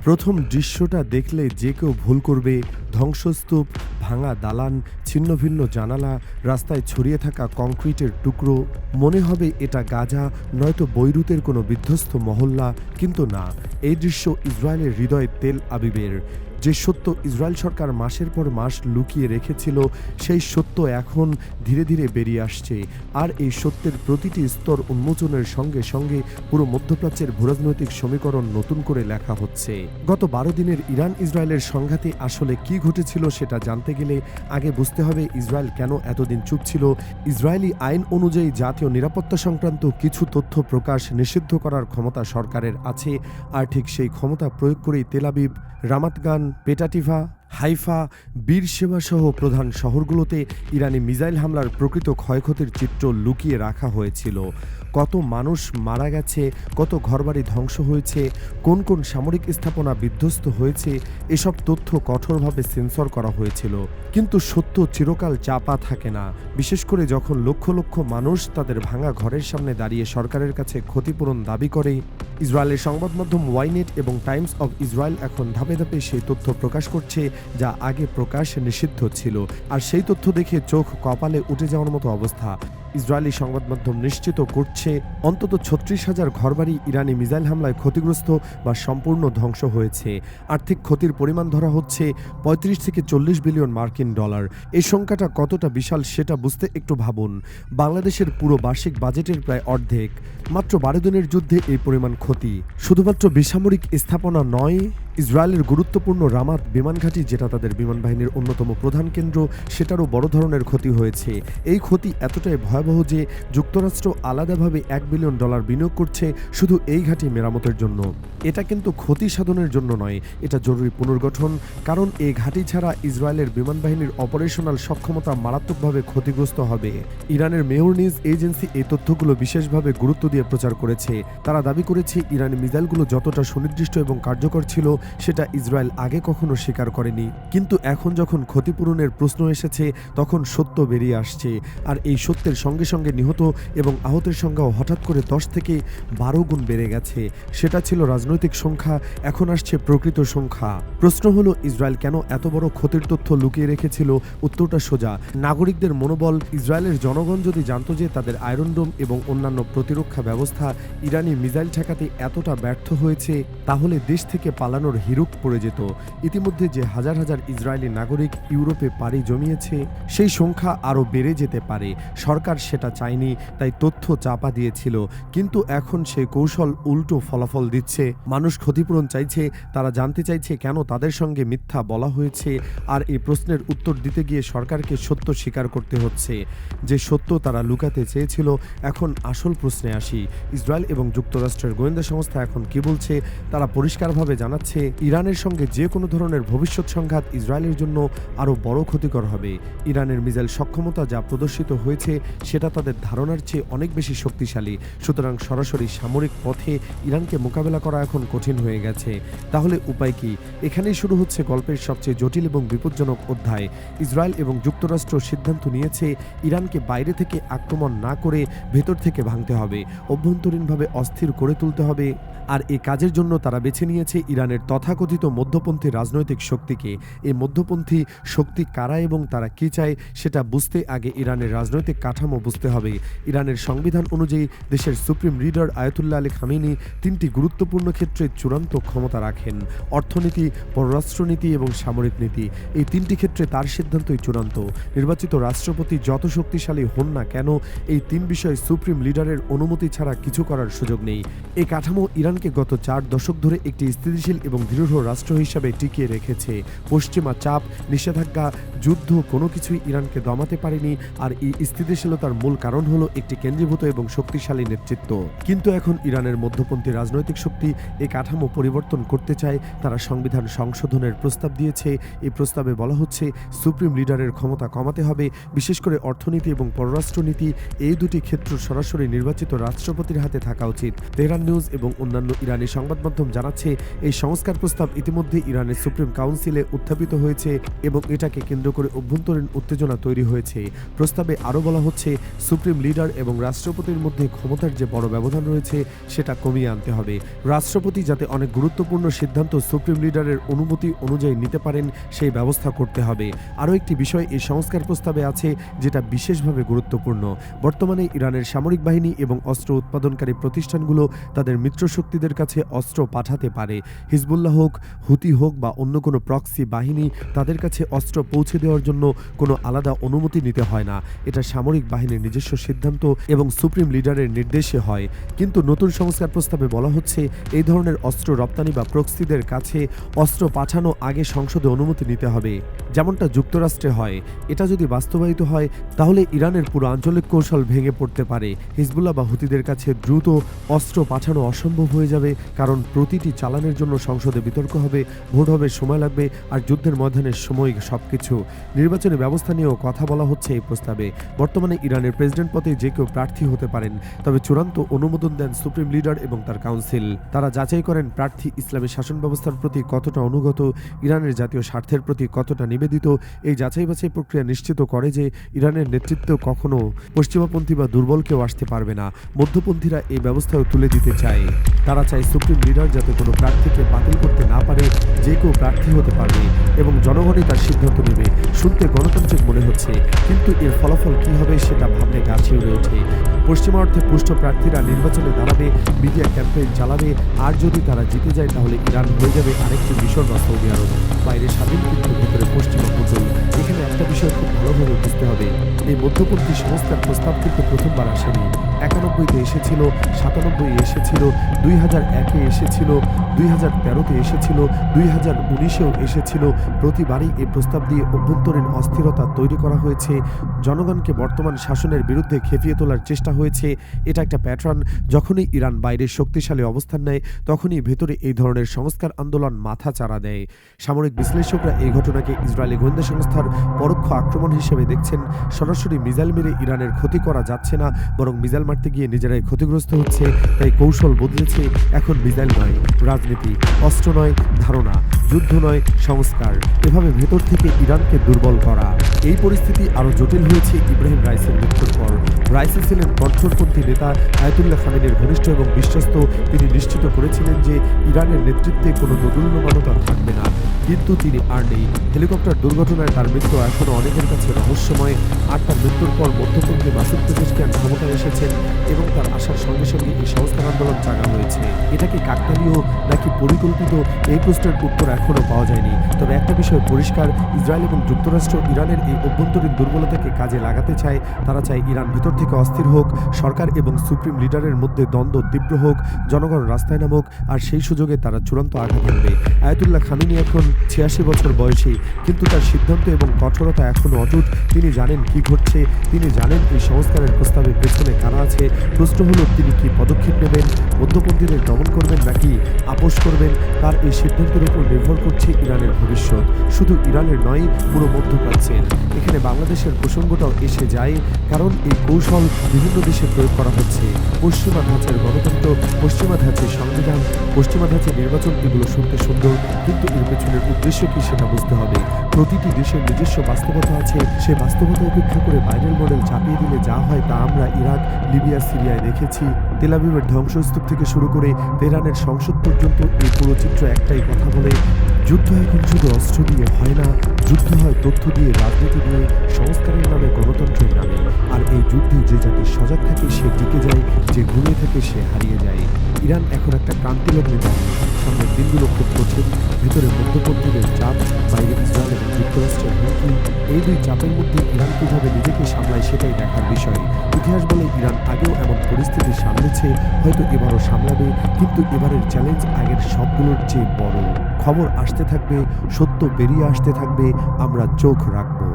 প্রথম দৃশ্যটা দেখলে যে কেউ ভুল করবে। ধ্বংসস্তূপ, ভাঙা দালান, ছিন্নভিন্ন জানালা, রাস্তায় ছড়িয়ে থাকা কংক্রিটের টুকরো। মনে হবে এটা গাজা নয়তো বৈরুতের কোনো বিধ্বস্ত মহল্লা, কিন্তু না, এই দৃশ্য ইসরায়েলের হৃদয় তেল আবিবের। যে সত্য ইসরায়েল সরকার মাসের পর মাস লুকিয়ে রেখেছিল, সেই সত্য এখন ধীরে ধীরে বেরিয়ে আসছে। আর এই সত্যের প্রতিটি স্তর উন্মোচনের সঙ্গে সঙ্গে পুরো মধ্যপ্রাচ্যের ভূরাজনৈতিক সমীকরণ নতুন করে লেখা হচ্ছে। গত 12 দিনের ইরান ইসরায়েলের সংঘাতে আসলে কি ঘটেছিল সেটা জানতে গেলে আগে বুঝতে হবে ইসরায়েল কেন এতদিন চুপ ছিল। ইসরায়েলি আইন অনুযায়ী জাতীয় নিরাপত্তা সংক্রান্ত কিছু তথ্য প্রকাশ নিষিদ্ধ করার ক্ষমতা সরকারের আছে, আর ঠিক সেই ক্ষমতা প্রয়োগ করেই তেল আবিব, রামাতগান, পেটাটিভা, হাইফা, বীরশেবা সহ প্রধান শহরগুলোতে ইরানি মিসাইল হামলার প্রকৃত ক্ষয়ক্ষতির চিত্র লুকিয়ে রাখা হয়েছিল। কত মানুষ মারা গেছে, কত ঘরবাড়ি ধ্বংস হয়েছে, কোন কোন সামরিক স্থাপনা বিধ্বস্ত হয়েছে, এসব তথ্য কঠোরভাবে সেন্সর করা হয়েছিল। কিন্তু সত্য চিরকাল চাপা থাকে না, বিশেষ করে যখন লক্ষ লক্ষ মানুষ তাদের ভাঙা ঘরের সামনে দাঁড়িয়ে সরকারের কাছে ক্ষতিপূরণ দাবি করে। ইসরায়েলের সংবাদ মাধ্যম ওয়াইনেট এবং টাইমস অব ইসরায়েল এখন ধাপে ধাপে সেই তথ্য প্রকাশ করছে যা আগে প্রকাশ নিষিদ্ধ ছিল। আর সেই তথ্য দেখে চোখ কপালে উঠে যাওয়ার মতো অবস্থা। ইসরায়েলি সংবাদ মাধ্যম নিশ্চিত করছে অন্তত 36,000 ঘরবাড়ি ইরানি মিসাইল হামলায় ক্ষতিগ্রস্ত বা সম্পূর্ণ ধ্বংস হয়েছে। আর্থিক ক্ষতির পরিমাণ ধরা হচ্ছে 35 থেকে 40 বিলিয়ন মার্কিন ডলার। এই সংখ্যাটা কতটা বিশাল সেটা বুঝতে একটু ভাবুন। বাংলাদেশের পুরো বার্ষিক বাজেটের প্রায় অর্ধেক। মাত্র 12 দিনের যুদ্ধে এই পরিমাণ ক্ষতি। শুধুমাত্র বেসামরিক স্থাপনা নয়, ইসরায়েলের গুরুত্বপূর্ণ রামাত বিমান ঘাঁটি, যেটা তাদের বিমান বাহিনীর অন্যতম প্রধান কেন্দ্র, সেটারও বড় ধরনের ক্ষতি হয়েছে। এই ক্ষতি এতটাই ভয়াবহ যে যুক্তরাষ্ট্র আলাদাভাবে $1 বিলিয়ন বিনিয়োগ করছে শুধু এই ঘাঁটি মেরামতের জন্য। এটা কিন্তু ক্ষতি সাধনের জন্য নয়, এটা জরুরি পুনর্গঠন। কারণ এই ঘাঁটি ছাড়া ইসরায়েলের বিমান বাহিনীর অপারেশনাল সক্ষমতা মারাত্মকভাবে ক্ষতিগ্রস্ত হবে। ইরানের মেয়র নিউজ এজেন্সি এই তথ্যগুলো বিশেষভাবে গুরুত্ব দিয়ে প্রচার করেছে। তারা দাবি করেছে ইরানি মিসাইলগুলো যতটা সুনির্দিষ্ট এবং কার্যকর ছিল সেটা ইসরায়েল আগে কখনো স্বীকার করেনি। কিন্তু এখন যখন ক্ষতিপূরণের প্রশ্ন এসেছে, তখন সত্য বেরিয়ে আসছে। আর এই সত্যের সঙ্গে সঙ্গে নিহত এবং আহতের সংখ্যাও হঠাৎ করে 10 থেকে 12 গুণ বেড়ে গেছে। সেটা ছিল রাজনৈতিক সংখ্যা, এখন আসছে প্রকৃত সংখ্যা। প্রশ্ন হলো, ইসরায়েল কেন এত বড় ক্ষতির তথ্য লুকিয়ে রেখেছিল? উত্তরটা সোজা, নাগরিকদের মনোবল। ইসরায়েলের জনগণ যদি জানত যে তাদের আয়রন ডোম এবং অন্যান্য প্রতিরক্ষা ব্যবস্থা ইরানি মিসাইল ঠেকাতে এতটা ব্যর্থ হয়েছে, তাহলে দেশ থেকে পালানোর হিরুক পড়ে যেত। ইতিমধ্যে যে হাজার হাজার ইসরায়েলি নাগরিক ইউরোপে পাড়ি জমিয়েছে, সেই সংখ্যা আরও বেড়ে যেতে পারে। সরকার সেটা চায়নি, তাই তথ্য চাপা দিয়েছিল। কিন্তু এখন সেই কৌশল উল্টো ফলাফল দিচ্ছে। মানুষ ক্ষতিপূরণ চাইছে, তারা জানতে চাইছে কেন তাদের সঙ্গে মিথ্যা বলা হয়েছে। আর এই প্রশ্নের উত্তর দিতে গিয়ে সরকারকে সত্য স্বীকার করতে হচ্ছে। যে সত্য তারা লুকাতে চেয়েছিল। এখন আসল প্রশ্নে আসি, ইসরায়েল এবং যুক্তরাষ্ট্রের গোয়েন্দা সংস্থা এখন কি বলছে? তারা পরিষ্কারভাবে জানাচ্ছে ইরানের সঙ্গে যে কোনো ধরনের ভবিষ্যৎ সংঘাত ইসরায়েলের জন্য আরও বড় ক্ষতিকর হবে। ইরানের মিসাইল সক্ষমতা যা প্রদর্শিত হয়েছে সেটা তাদের ধারণার চেয়ে অনেক বেশি শক্তিশালী। সুতরাং সরাসরি সামরিক পথে ইরানকে মোকাবেলা করা এখন কঠিন হয়ে গেছে। তাহলে উপায় কি? এখানেই শুরু হচ্ছে গল্পের সবচেয়ে জটিল এবং বিপজ্জনক অধ্যায়। ইসরায়েল এবং যুক্তরাষ্ট্র সিদ্ধান্ত নিয়েছে ইরানকে বাইরে থেকে আক্রমণ না করে ভেতর থেকে ভাঙতে হবে, অভ্যন্তরীণভাবে অস্থির করে তুলতে হবে। আর এই কাজের জন্য তারা বেছে নিয়েছে ইরানের তথাকথিত মধ্যপন্থী রাজনৈতিক শক্তিকে। এই মধ্যপন্থী শক্তি কারা এবং তারা কি চায় সেটা বুঝতে আগে ইরানের রাজনৈতিক কাঠামো বুঝতে হবে। ইরানের সংবিধান অনুযায়ী দেশের supreme leader Ayatollah Ali Khamenei 3টি গুরুত্বপূর্ণ ক্ষেত্রে চূড়ান্ত ক্ষমতা রাখেন: অর্থনীতি, পররাষ্ট্রনীতি এবং সামরিক নীতি। এই 3টি ক্ষেত্রে তার সিদ্ধান্তই চূড়ান্ত। নির্বাচিত রাষ্ট্রপতি যত শক্তিশালী হন না কেন, এই 3 বিষয়ে সুপ্রিম লিডারের অনুমতি ছাড়া কিছু করার সুযোগ নেই। এই কাঠামো ইরানকে গত 4 দশক ধরে একটি স্থিতিশীল এবং দৃঢ় রাষ্ট্র হিসাবে টিকিয়ে রেখেছে। পশ্চিমা চাপ, নিষেধাজ্ঞা, যুদ্ধ কোনো কিছুই ইরানকে দমাতে পারেনি। আর এই স্থিতিশীলতার মূল কারণ হলো একটি কেন্দ্রীভূত এবং শক্তিশালী নেতৃত্ব। কিন্তু এখন ইরানের মধ্যপন্থী রাজনৈতিক শক্তি এই কাঠামো পরিবর্তন করতে চায়। তারা সংবিধান সংশোধনের প্রস্তাব দিয়েছে। এই প্রস্তাবে বলা হচ্ছে সুপ্রিম লিডারের ক্ষমতা কমাতে হবে, বিশেষ করে অর্থনীতি এবং পররাষ্ট্রনীতি। এই দুটি ক্ষেত্র সরাসরি নির্বাচিত রাষ্ট্রপতির হাতে থাকা উচিত। তেহরান নিউজ এবং অন্যান্য ইরানি সংবাদ মাধ্যম জানাচ্ছে এই সংস্কার প্রস্তাব ইতিমধ্যে ইরানের সুপ্রিম কাউন্সিলে উত্থাপিত হয়েছে এবং এটাকে কেন্দ্র করে অভ্যন্তরীণ উত্তেজনা তৈরি হয়েছে। প্রস্তাবে আরও বলা হচ্ছে সুপ্রিম লিডার এবং রাষ্ট্রপতির মধ্যে ক্ষমতার যে বড় ব্যবধান রয়েছে সেটা কমিয়ে আনতে হবে। রাষ্ট্র রাষ্ট্রপতি যাতে অনেক গুরুত্বপূর্ণ সিদ্ধান্ত সুপ্রিম লিডারের অনুমতি অনুযায়ী নিতে পারেন সেই ব্যবস্থা করতে হবে। আরও একটি বিষয় এই সংস্কার প্রস্তাবে আছে যেটা বিশেষভাবে গুরুত্বপূর্ণ। বর্তমানে ইরানের সামরিক বাহিনী এবং অস্ত্র উৎপাদনকারী প্রতিষ্ঠানগুলো তাদের মিত্রশক্তিদের কাছে অস্ত্র পাঠাতে পারে। হিজবুল্লাহ হোক, হুতি হোক বা অন্য কোনো প্রক্সি বাহিনী, তাদের কাছে অস্ত্র পৌঁছে দেওয়ার জন্য কোনো আলাদা অনুমতি নিতে হয় না। এটা সামরিক বাহিনীর নিজস্ব সিদ্ধান্ত এবং সুপ্রিম লিডারের নির্দেশে হয়। কিন্তু নতুন সংস্কার প্রস্তাবে বলা হচ্ছে এই ধরনের অস্ত্র রপ্তানি বা প্রক্সিদের কাছে অস্ত্র পাঠানো আগে সংসদে অনুমতি নিতে হবে, যেমনটা যুক্তরাষ্ট্রে হয়। এটা যদি বাস্তবায়িত হয় তাহলে ইরানের পুরো আঞ্চলিক কৌশল ভেঙে পড়তে পারে। হিজবুল্লাহ বা হুতিদের কাছে দ্রুত অস্ত্র পাঠানো অসম্ভব হয়ে যাবে, কারণ প্রতিটি চালানের জন্য সংসদে বিতর্ক হবে, ভোট হবে, সময় লাগবে, আর যুদ্ধের ময়দানের সময় সবকিছু। নির্বাচনী ব্যবস্থা নিয়েও কথা বলা হচ্ছে এই প্রস্তাবে। বর্তমানে ইরানের প্রেসিডেন্ট পদে যে কেউ প্রার্থী হতে পারেন, তবে চূড়ান্ত অনুমোদন দেন সুপ্রিম লিডার এবং তার কাউন্সিল। তারা যাচাই করেন প্রার্থী ইসলামী শাসন ব্যবস্থার প্রতি কতটা অনুগত, ইরানের জাতীয় স্বার্থের প্রতি কতটা নিবেদিত। এই যাচাই বাছাই প্রক্রিয়া নিশ্চিত করে যে ইরানের নেতৃত্ব কখনো পশ্চিমাপন্থী বা দুর্বল কেউ আসতে পারবে না। মধ্যপন্থীরা এই ব্যবস্থাও তুলে দিতে চায়। তারা চায় সুপ্রিম লিডার যাতে কোনো প্রার্থীকে বাতিল করতে না পারে, যে কেউ প্রার্থী হতে পারবে এবং জনগণই তার সিদ্ধান্ত নেবে। শুনতে গণতান্ত্রিক মনে হচ্ছে, কিন্তু এর ফলাফল কি হবে সেটা ভাবলে গা শিউরে ওঠে। পশ্চিমা অর্থে পুষ্ট প্রার্থীরা নির্বাচনে দাঁড়াবে, মিডিয়া ক্যাম্পেইন চালাবে, আর যদি তারা জিতে যায় তাহলে ইরান হয়ে যাবে আরেকটি মিশর বা সৌদি আরব। বাইরে স্বাধীন কিন্তু ভেতরে পশ্চিমা পুতুল। এখানে একটা বিষয় খুব ভালোভাবে বুঝতে হবে, এই মধ্যপন্থী সংস্কার প্রস্তাব কিন্তু প্রথমবার আসেনি। 91-তে এসেছিল, 97-এ এসেছিল, 2001-এ এসেছিল, 2013-তে এসেছিল, 2019-এও এসেছিল। প্রতিবারই এই প্রস্তাব দিয়ে অভ্যন্তরীণ অস্থিরতা তৈরি করা হয়েছে, জনগণকে বর্তমান শাসনের বিরুদ্ধে খেপিয়ে তোলার চেষ্টা হয়েছে। এটা একটা প্যাটার্ন। যখনই ইরান বাইরে শক্তিশালী অবস্থান নেয় তখনই ভেতরে এই ধরনের সংস্কার আন্দোলন মাথা চাড়া দেয়। সামরিক বিশ্লেষকরা এই ঘটনাকে ইসরায়েলি গোয়েন্দা সংস্থার পরোক্ষ আক্রমণ হিসেবে দেখছেন। সরাসরি মিসাইল মেরে ইরানের ক্ষতি করা যাচ্ছে না, বরং মিসাইল মারতে গিয়ে নিজেরাই ক্ষতিগ্রস্ত হচ্ছে। তাই কৌশল বদলেছে, এখন মিসাইল নয় রাজনীতি, অস্ত্র নয় ধারণা, যুদ্ধ নয় সংস্কার। এভাবে ভেতর থেকে ইরানকে দুর্বল করা। এই পরিস্থিতি আরও জটিল হয়েছে ইব্রাহিম রাইসির মৃত্যুর পর। রাইসি ছিলেন কঠোরপন্থী নেতা, আয়াতুল্লাহ খামেনির ঘনিষ্ঠ এবং বিশ্বস্ত। তিনি নিশ্চিত করেছিলেন যে ইরানের নেতৃত্বে কোনো দোদুল্যমানতা থাকবে না, কিন্তু তিনি আর নেই। হেলিকপ্টার দুর্ঘটনায় তার মৃত্যু এখনও অনেকের কাছে রহস্যময়। আর তার মৃত্যুর পর মধ্যপন্থী মাসুদ পেজেশকিয়ান ক্ষমতায় এসেছেন এবং তার আসার সঙ্গে সঙ্গে এই সংস্কার আন্দোলন জাগা হয়েছে। এটা কি কাকতালীয় নাকি পরিকল্পিত, এই প্রশ্নের উত্তর এখনও পাওয়া যায়নি। তবে একটা বিষয় পরিষ্কার, ইসরায়েল এবং যুক্তরাষ্ট্র ইরানের এই অভ্যন্তরীণ দুর্বলতাকে কাজে লাগাতে চায়। তারা চায় ইরান ভিতর থেকে অস্থির হোক, সরকার এবং সুপ্রিম লিডারের মধ্যে দ্বন্দ্ব তীব্র হোক, জনগণ রাস্তায় নামুক, আর সেই সুযোগে তারা চূড়ান্ত আঘাত হানবে। আয়াতুল্লাহ খামেনি এখন 86 বছর বয়সী, কিন্তু তার সিদ্ধান্ত এবং কঠোরতা এখনও অটুট। তিনি জানেন কি ঘটছে, তিনি জানেন এই সংস্কারের প্রস্তাবের পেছনে কারা আছে। প্রশ্ন হলো তিনি কি পদক্ষেপ নেবেন, মধ্যপন্থীদের দমন করবেন নাকি আপোষ করবেন। তার এই সিদ্ধান্তের উপর নির্ভর করছে ইরানের ভবিষ্যৎ, শুধু ইরানের নয় পুরো মধ্যপ্রাচ্যের। এখানে বাংলাদেশের প্রসঙ্গটাও এসে যায়, কারণ এই কৌশল বিভিন্ন দেশে প্রয়োগ করা হচ্ছে। পশ্চিমা ধাঁচের গণতন্ত্র, পশ্চিমা ধাঁচের সংবিধান, পশ্চিমা ধাঁচের নির্বাচন, এগুলো শুনতে সুন্দর, কিন্তু এর পেছনের উদ্দেশ্য কি সেটা বুঝতে হবে। প্রতিটি দেশের নিজস্ব বাস্তবতা আছে, সে বাস্তবতা উপেক্ষা করে বাইরের মডেল চাপিয়ে দিলে যা হয় তা আমরা ইরাক, লিবিয়া, সিরিয়ায় দেখেছি। তেল আবিবের ধ্বংসস্তূপ থেকে শুরু করে তেহরানের সংসদ পর্যন্ত এই পুরো চিত্র একটাই কথা বলে, যুদ্ধ এখন শুধু অস্ত্র দিয়ে হয় না, যুদ্ধ হয় তথ্য দিয়ে, রাজনীতি দিয়ে, সংস্কারের নামে, গণতন্ত্রের নামে। আর এই যুদ্ধে যে জাতি সজাগ থাকে সে টিকে যায়, যে ঘুমিয়ে থাকে সে হারিয়ে যায়। ইরান এখন একটা ক্রান্তি লগ্নে দাঁড়িয়ে। সামনের দিনগুলো খুব কঠিন। ভিতরে মধ্যপন্থীদের চাপ, বাইরে ইসরায়েল এবং যুক্তরাষ্ট্রের হুমকি। এই দুই চাপের মধ্যে ইরান কীভাবে নিজেকে সামলায় সেটাই দেখার বিষয়। ইতিহাস বলে ইরান আগেও এমন পরিস্থিতি সামলেছে, হয়তো এবারও সামলাবে, কিন্তু এবারের চ্যালেঞ্জ আগের সবগুলোর চেয়ে বড়। খবর আসতে থাকবে, সত্য বেরিয়ে আসতে থাকবে, আমরা চোখ রাখবো।